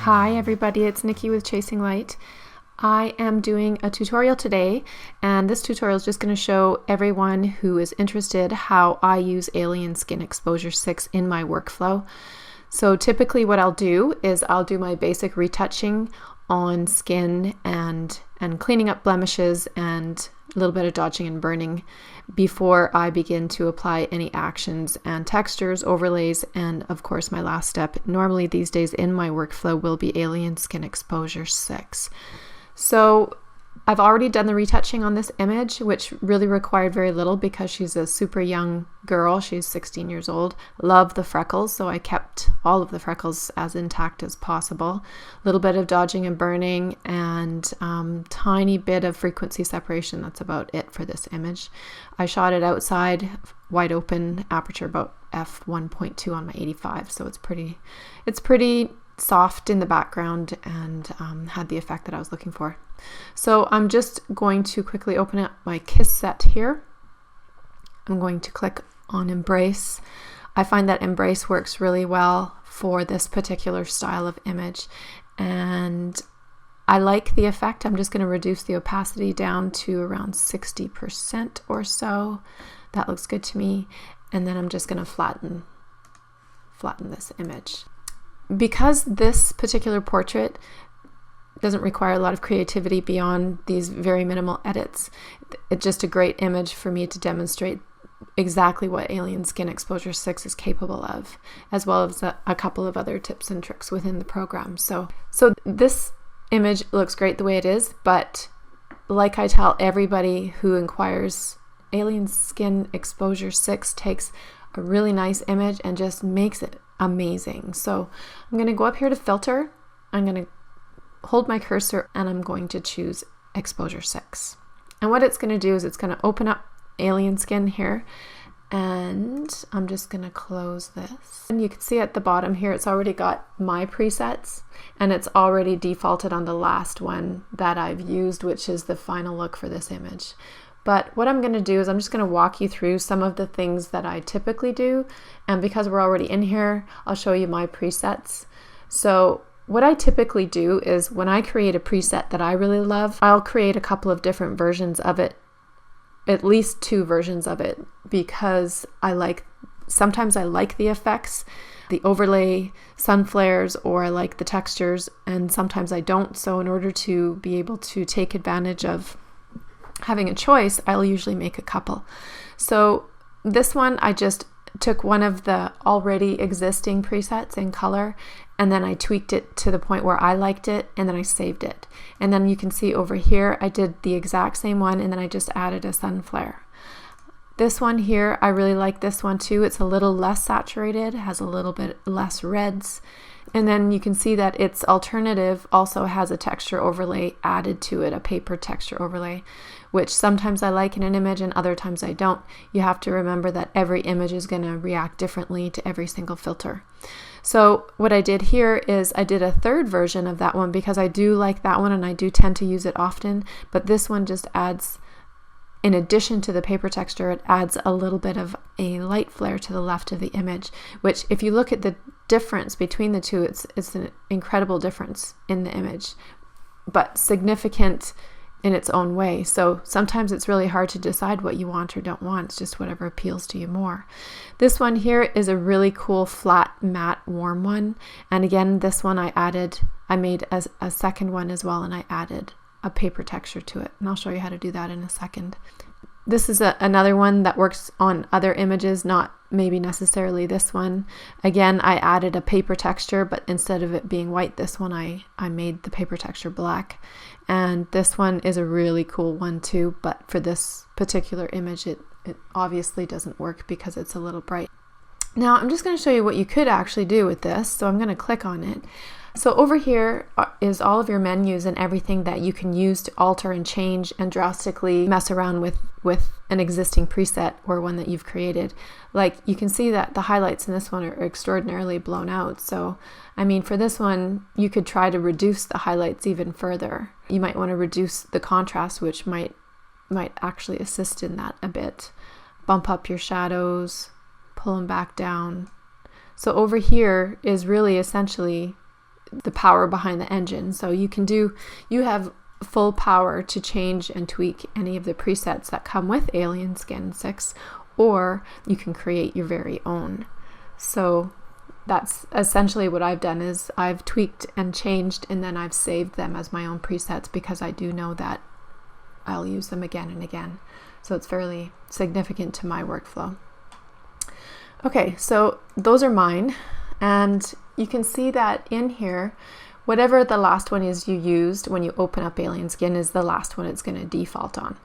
Hi everybody, it's Nikki with Chasing Light. I am doing a tutorial today, and this tutorial is just going to show everyone who is interested how I use Alien Skin Exposure 6 in my workflow. So typically what I'll do is I'll do my basic retouching on skin and cleaning up blemishes and a little bit of dodging and burning before I begin to apply any actions and textures, overlays, and of course my last step normally these days in my workflow will be Alien Skin Exposure 6. So I've already done the retouching on this image, which really required very little because she's a super young girl. She's 16 years old. Love the freckles, so I kept all of the freckles as intact as possible. A little bit of dodging and burning and tiny bit of frequency separation. That's about it for this image. I shot it outside, wide open, aperture about f1.2 on my 85, so it's pretty soft in the background and had the effect that I was looking for. So I'm just going to quickly open up my KISS set here. I'm going to click on Embrace. I find that Embrace works really well for this particular style of image, and I like the effect. I'm just going to reduce the opacity down to around 60% or so. That looks good to me. And then I'm just going to flatten this image. Because this particular portrait doesn't require a lot of creativity beyond these very minimal edits, it's just a great image for me to demonstrate exactly what Alien Skin Exposure 6 is capable of, as well as a couple of other tips and tricks within the program. So this image looks great the way it is, but like I tell everybody who inquires, Alien Skin Exposure 6 takes a really nice image and just makes it amazing. So I'm going to go up here to filter. I'm going to hold my cursor and I'm going to choose Exposure 6. And what it's going to do is it's going to open up Alien Skin here, and I'm just going to close this. And you can see at the bottom here it's already got my presets, and it's already defaulted on the last one that I've used, which is the final look for this image. But what I'm going to do is I'm just going to walk you through some of the things that I typically do, and because we're already in here, I'll show you my presets. So what I typically do is when I create a preset that I really love, I'll create a couple of different versions of it, at least 2 versions of it, because sometimes I like the effects, the overlay, sun flares, or I like the textures, and sometimes I don't. So in order to be able to take advantage of having a choice, I'll usually make a couple. So this one, I just took one of the already existing presets in color, and then I tweaked it to the point where I liked it, and then I saved it. And then you can see over here, I did the exact same one, and then I just added a sun flare. This one here, I really like this one too. It's a little less saturated, has a little bit less reds. And then you can see that its alternative also has a texture overlay added to it, a paper texture overlay, which sometimes I like in an image and other times I don't. You have to remember that every image is going to react differently to every single filter. So what I did here is I did a third version of that one because I do like that one and I do tend to use it often, but this one just adds, in addition to the paper texture, it adds a little bit of a light flare to the left of the image, which if you look at the difference between the two, it's an incredible difference in the image, but significant in its own way. So sometimes it's really hard to decide what you want or don't want. It's just whatever appeals to you more. This one here is a really cool flat matte warm one. And again, this one I made as a second one as well, and I added a paper texture to it, and I'll show you how to do that in a second. This is another one that works on other images, not maybe necessarily this one. Again, I added a paper texture, but instead of it being white, this one I made the paper texture black. And this one is a really cool one too, but for this particular image, it obviously doesn't work because it's a little bright. Now I'm just going to show you what you could actually do with this. So I'm going to click on it. So over here is all of your menus and everything that you can use to alter and change and drastically mess around with an existing preset or one that you've created. Like you can see that the highlights in this one are extraordinarily blown out. So I mean, for this one, you could try to reduce the highlights even further. You might want to reduce the contrast, which might actually assist in that a bit. Bump up your shadows, pull them back down. So over here is really essentially the power behind the engine. So you have full power to change and tweak any of the presets that come with Alien Skin 6, or you can create your very own. So that's essentially what I've done, is I've tweaked and changed, and then I've saved them as my own presets because I do know that I'll use them again and again. So it's fairly significant to my workflow. Okay, so those are mine, and you can see that in here, whatever the last one is you used when you open up Alien Skin is the last one it's going to default on.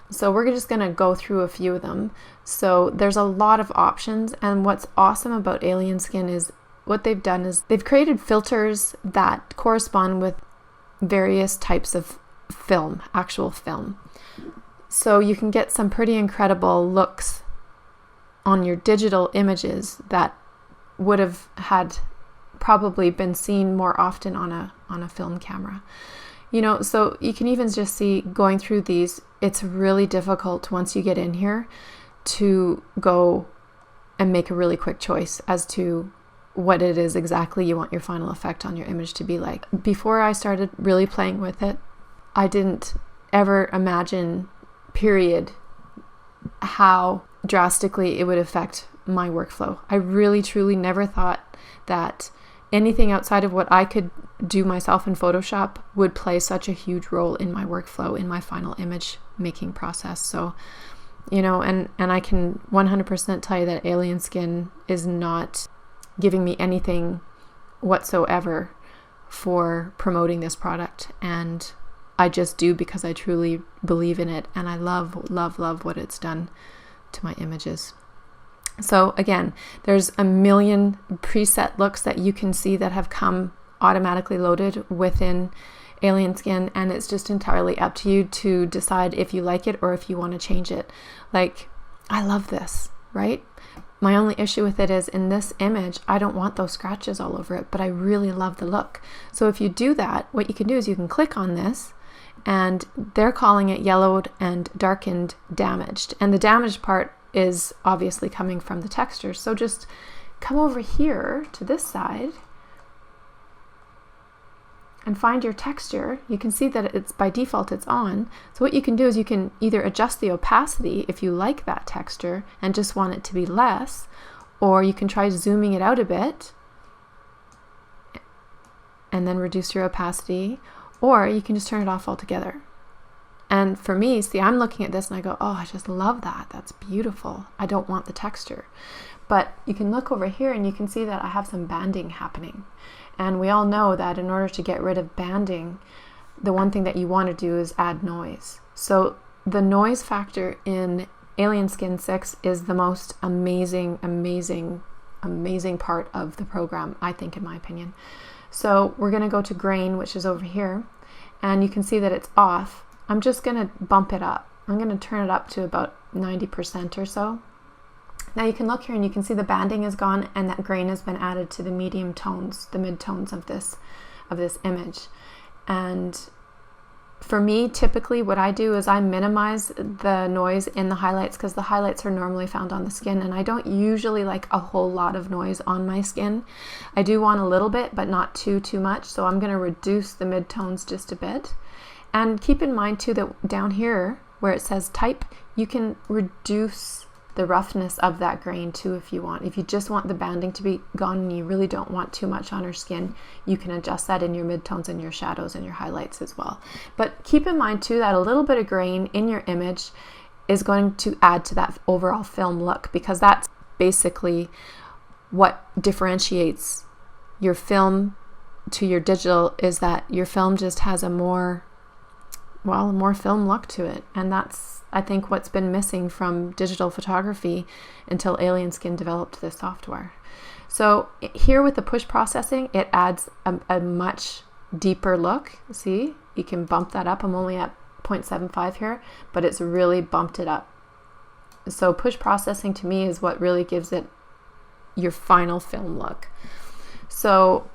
So we're just going to go through a few of them. So there's a lot of options, and what's awesome about Alien Skin is what they've done is they've created filters that correspond with various types of film, actual film. So you can get some pretty incredible looks on your digital images that would have had probably been seen more often on a film camera. You know, so you can even just see going through these, it's really difficult once you get in here to go and make a really quick choice as to what it is exactly you want your final effect on your image to be like. Before I started really playing with it, I didn't ever imagine, period, how drastically it would affect my workflow. I really truly never thought that anything outside of what I could do myself in Photoshop would play such a huge role in my workflow, in my final image making process. So, you know, and I can 100% tell you that Alien Skin is not giving me anything whatsoever for promoting this product, and I just do because I truly believe in it, and I love, love, love what it's done to my images. So again, there's a million preset looks that you can see that have come automatically loaded within Alien Skin, and it's just entirely up to you to decide if you like it or if you want to change it. Like, I love this, right? My only issue with it is in this image, I don't want those scratches all over it, but I really love the look. So if you do that, what you can do is you can click on this, and they're calling it yellowed and darkened damaged. And the damaged part is obviously coming from the texture. So just come over here to this side and find your texture. You can see that it's by default it's on. So what you can do is you can either adjust the opacity if you like that texture and just want it to be less, or you can try zooming it out a bit and then reduce your opacity, or you can just turn it off altogether. And for me, see, I'm looking at this and I go, oh, I just love that. That's beautiful. I don't want the texture. But you can look over here and you can see that I have some banding happening. And we all know that in order to get rid of banding, the one thing that you want to do is add noise. So the noise factor in Alien Skin 6 is the most amazing, amazing, amazing part of the program, I think, in my opinion. So we're going to go to grain, which is over here, and you can see that it's off. I'm just going to bump it up. I'm going to turn it up to about 90% or so. Now you can look here and you can see the banding is gone, and that grain has been added to the medium tones, the mid tones of this image. And for me, typically what I do is I minimize the noise in the highlights, because the highlights are normally found on the skin, and I don't usually like a whole lot of noise on my skin. I do want a little bit, but not too much. So I'm going to reduce the mid tones just a bit. And keep in mind too that down here where it says type, you can reduce the roughness of that grain too if you want. If you just want the banding to be gone and you really don't want too much on your skin, you can adjust that in your midtones and your shadows and your highlights as well. But keep in mind too that a little bit of grain in your image is going to add to that overall film look, because that's basically what differentiates your film to your digital, is that your film just has a more film look to it. And that's, I think, what's been missing from digital photography until Alien Skin developed this software. So here with the push processing, it adds a much deeper look. See, you can bump that up. I'm only at 0.75 here, but it's really bumped it up. So push processing to me is what really gives it your final film look. So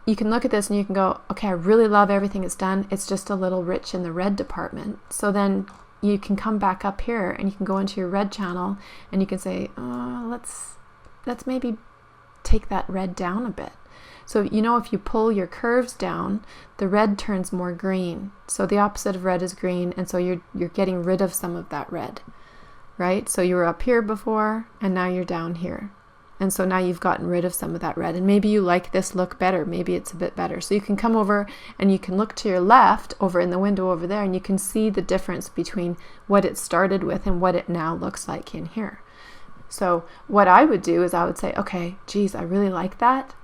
you can look at this and you can go, okay, I really love everything it's done. It's just a little rich in the red department. So you can come back up here and you can go into your red channel and you can say, let's maybe take that red down a bit. So you know, if you pull your curves down, the red turns more green. So the opposite of red is green, and so you're getting rid of some of that red, right? So you were up here before, and now you're down here. And so now you've gotten rid of some of that red, and maybe you like this look better. Maybe it's a bit better. So you can come over and you can look to your left over in the window over there, and you can see the difference between what it started with and what it now looks like in here. So what I would do is I would say, okay, geez, I really like that.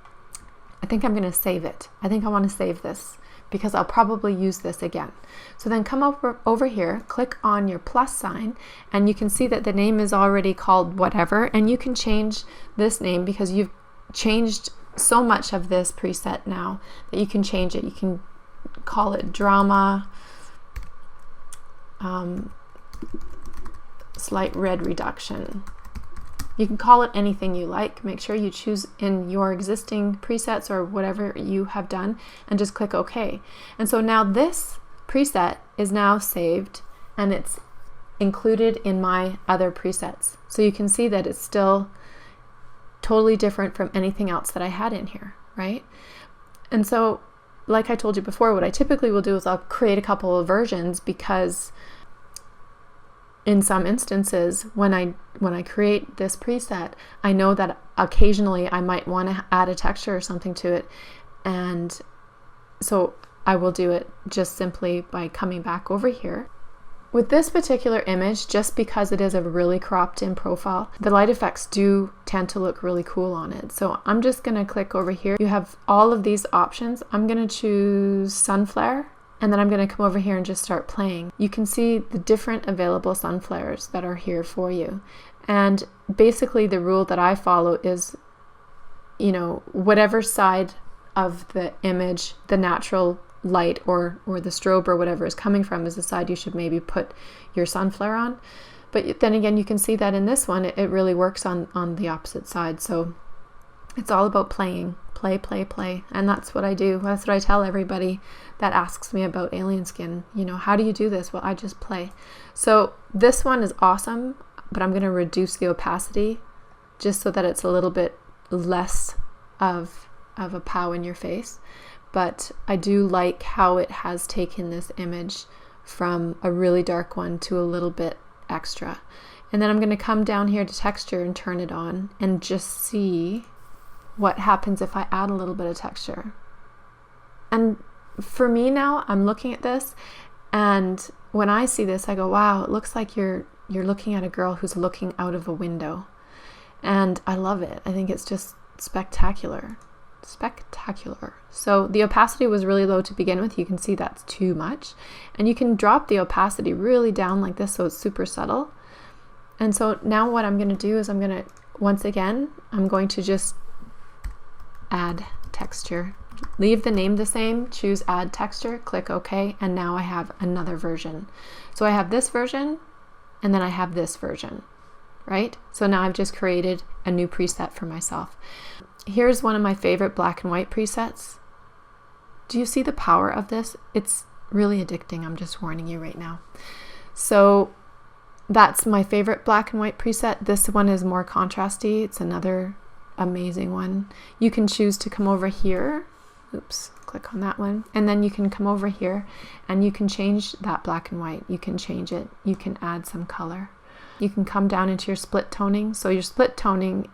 I think I'm going to save it. I think I want to save this because I'll probably use this again. So then come over here, click on your plus sign, and you can see that the name is already called whatever, and you can change this name because you've changed so much of this preset now that you can change it. You can call it drama, slight red reduction. You can call it anything you like. Make sure you choose in your existing presets or whatever you have done and just click OK. And so now this preset is now saved and it's included in my other presets. So you can see that it's still totally different from anything else that I had in here, right? And so, like I told you before, what I typically will do is I'll create a couple of versions because in some instances, when I create this preset, I know that occasionally I might want to add a texture or something to it, and so I will do it just simply by coming back over here. With this particular image, just because it is a really cropped in profile, the light effects do tend to look really cool on it. So I'm just going to click over here. You have all of these options. I'm going to choose sun flare. And then I'm going to come over here and just start playing. You can see the different available sun flares that are here for you. And basically the rule that I follow is, you know, whatever side of the image the natural light or the strobe or whatever is coming from is the side you should maybe put your sun flare on. But then again, you can see that in this one, it really works on the opposite side. So it's all about playing. Play, play, play. And that's what I do. That's what I tell everybody that asks me about alien skin. You know, how do you do this? Well, I just play. So this one is awesome, but I'm going to reduce the opacity just so that it's a little bit less of a pow in your face. But I do like how it has taken this image from a really dark one to a little bit extra. And then I'm going to come down here to texture and turn it on and just see what happens if I add a little bit of texture. And for me now, I'm looking at this, and when I see this, I go, wow, it looks like you're looking at a girl who's looking out of a window. And I love it. I think it's just spectacular. Spectacular. So the opacity was really low to begin with. You can see that's too much. And you can drop the opacity really down like this so it's super subtle. And so now what I'm going to do is I'm going to just add texture. Leave the name the same, choose add texture, click OK, and now I have another version. So I have this version, and then I have this version, right? So now I've just created a new preset for myself. Here's one of my favorite black and white presets. Do you see the power of this? It's really addicting, I'm just warning you right now. So that's my favorite black and white preset. This one is more contrasty. It's another amazing one. You can choose to come over here, click on that one, and then you can come over here and you can change that black and white. You can change it, you can add some color, you can come down into your split toning. So your split toning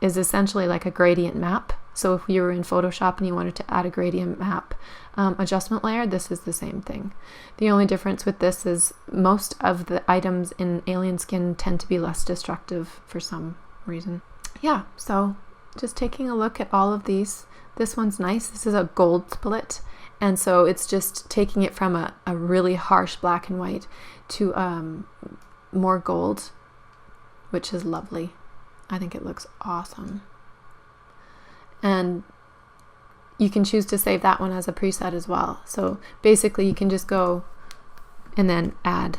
is essentially like a gradient map. So if you were in Photoshop and you wanted to add a gradient map adjustment layer, this is the same thing. The only difference with this is most of the items in alien skin tend to be less destructive for some reason. Yeah, so just taking a look at all of these. This one's nice. This is a gold split, and so it's just taking it from a really harsh black and white to more gold, which is lovely. I think it looks awesome. And you can choose to save that one as a preset as well. So basically you can just go and then add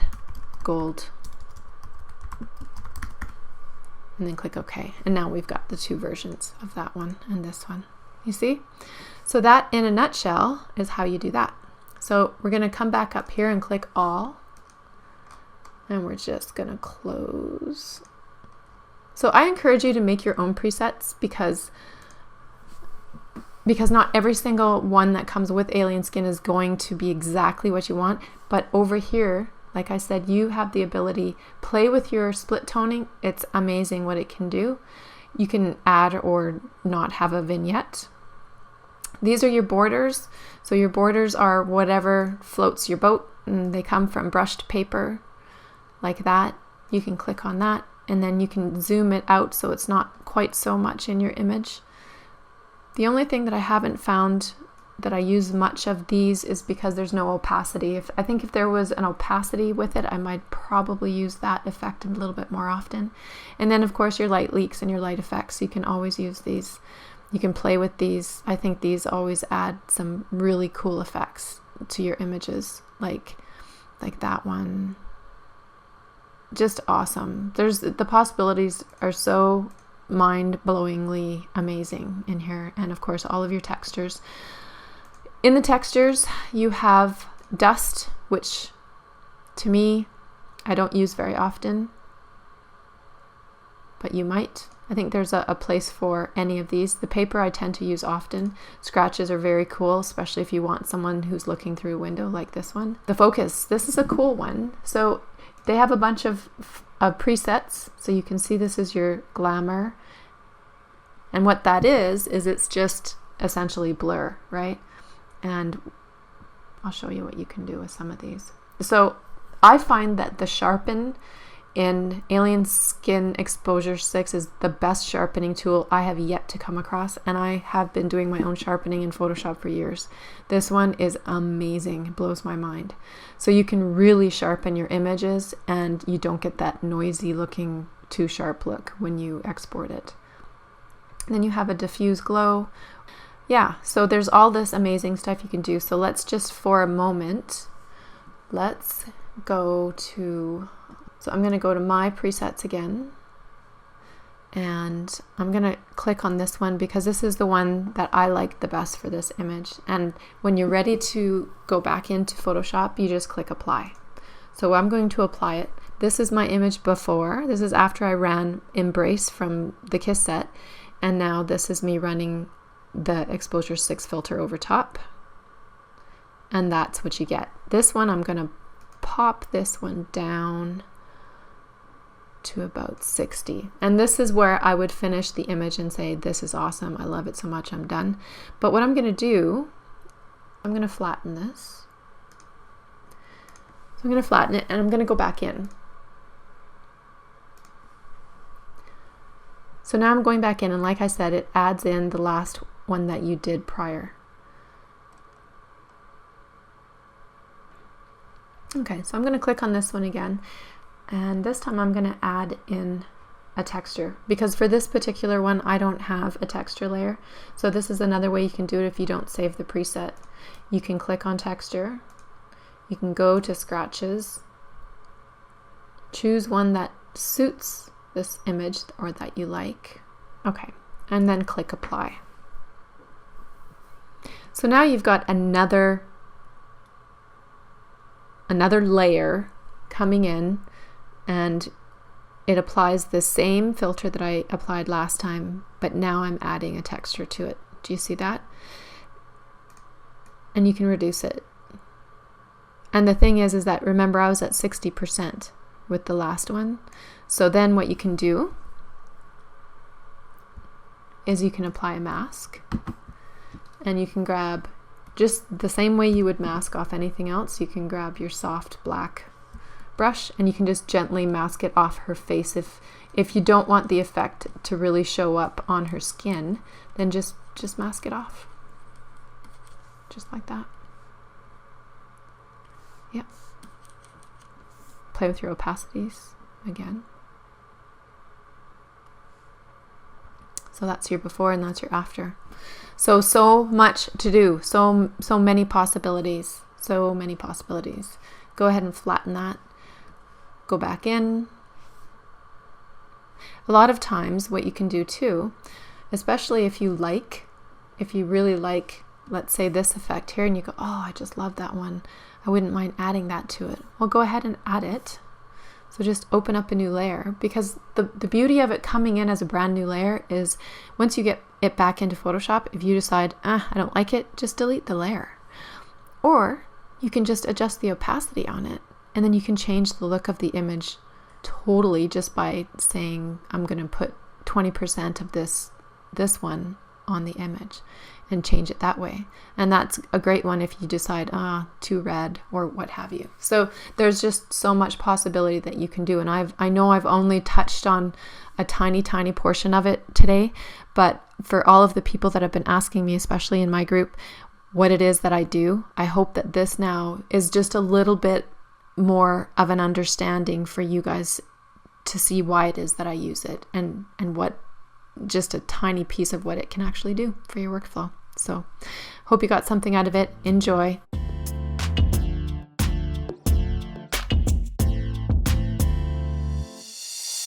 gold and then click OK. And now we've got the two versions of that one and this one. You see? So that in a nutshell is how you do that. So we're going to come back up here and click all, and we're just going to close. So I encourage you to make your own presets because because not every single one that comes with alien skin is going to be exactly what you want. But over here, like I said, you have the ability, play with your split toning. It's amazing what it can do. You can add or not have a vignette. These are your borders. So your borders are whatever floats your boat, and they come from brushed paper like that. You can click on that, and then you can zoom it out so it's not quite so much in your image. The only thing that I haven't found that I use much of these is because there's no opacity. I think if there was an opacity with it, I might probably use that effect a little bit more often. And then of course your light leaks and your light effects, you can always use these. You can play with these. I think these always add some really cool effects to your images, like that one. Just awesome. The possibilities are so mind-blowingly amazing in here. And of course all of your textures. In the textures you have dust, which to me I don't use very often, but you might. I think there's a place for any of these. The paper I tend to use often. Scratches are very cool, especially if you want someone who's looking through a window like this one. The focus, this is a cool one. So they have a bunch of presets. So you can see this is your glamour. And what that is it's just essentially blur, right? And I'll show you what you can do with some of these. So I find that the sharpen in Alien Skin Exposure 6 is the best sharpening tool I have yet to come across, and I have been doing my own sharpening in Photoshop for years. This one is amazing. It blows my mind. So you can really sharpen your images, and you don't get that noisy looking too sharp look when you export it. And then you have a diffuse glow. Yeah, so there's all this amazing stuff you can do. So let's just for a moment, let's go to, so I'm going to go to my presets again, and I'm going to click on this one because this is the one that I like the best for this image. And when you're ready to go back into Photoshop, you just click apply. So I'm going to apply it. This is my image before. This is after I ran Embrace from the Kiss set, and now this is me running the Exposure 6 filter over top, and that's what you get. This one I'm going to pop this one down to about 60, and this is where I would finish the image and say, this is awesome, I love it so much, I'm done. But what I'm going to do, I'm going to flatten this. So I'm going to flatten it, and I'm going to go back in. So now I'm going back in, and like I said, it adds in the last one that you did prior. Okay, so I'm going to click on this one again, and this time I'm going to add in a texture, because for this particular one I don't have a texture layer. So this is another way you can do it if you don't save the preset. You can click on texture, you can go to scratches, choose one that suits this image or that you like. Okay, and then click apply. So now you've got another layer coming in, and it applies the same filter that I applied last time, but now I'm adding a texture to it. Do you see that? And you can reduce it. And the thing is that, remember, I was at 60% with the last one. So then what you can do is you can apply a mask, and you can grab, just the same way you would mask off anything else, you can grab your soft black brush and you can just gently mask it off her face. If you don't want the effect to really show up on her skin, then just mask it off. Just like that. Yep. Play with your opacities again. So that's your before and that's your after. So much to do. So many possibilities. So many possibilities. Go ahead and flatten that. Go back in. A lot of times what you can do too, especially if you really like, let's say this effect here, and you go, oh, I just love that one, I wouldn't mind adding that to it. Well, go ahead and add it. So just open up a new layer, because the beauty of it coming in as a brand new layer is once you get it back into Photoshop, if you decide, I don't like it, just delete the layer. Or you can just adjust the opacity on it, and then you can change the look of the image totally just by saying, I'm going to put 20% of this one on the image and change it that way. And that's a great one if you decide, too red or what have you. So there's just so much possibility that you can do. And I know I've only touched on a tiny portion of it today, but for all of the people that have been asking me, especially in my group, what it is that I do, I hope that this now is just a little bit more of an understanding for you guys to see why it is that I use it, and what just a tiny piece of what it can actually do for your workflow. So hope you got something out of it. Enjoy.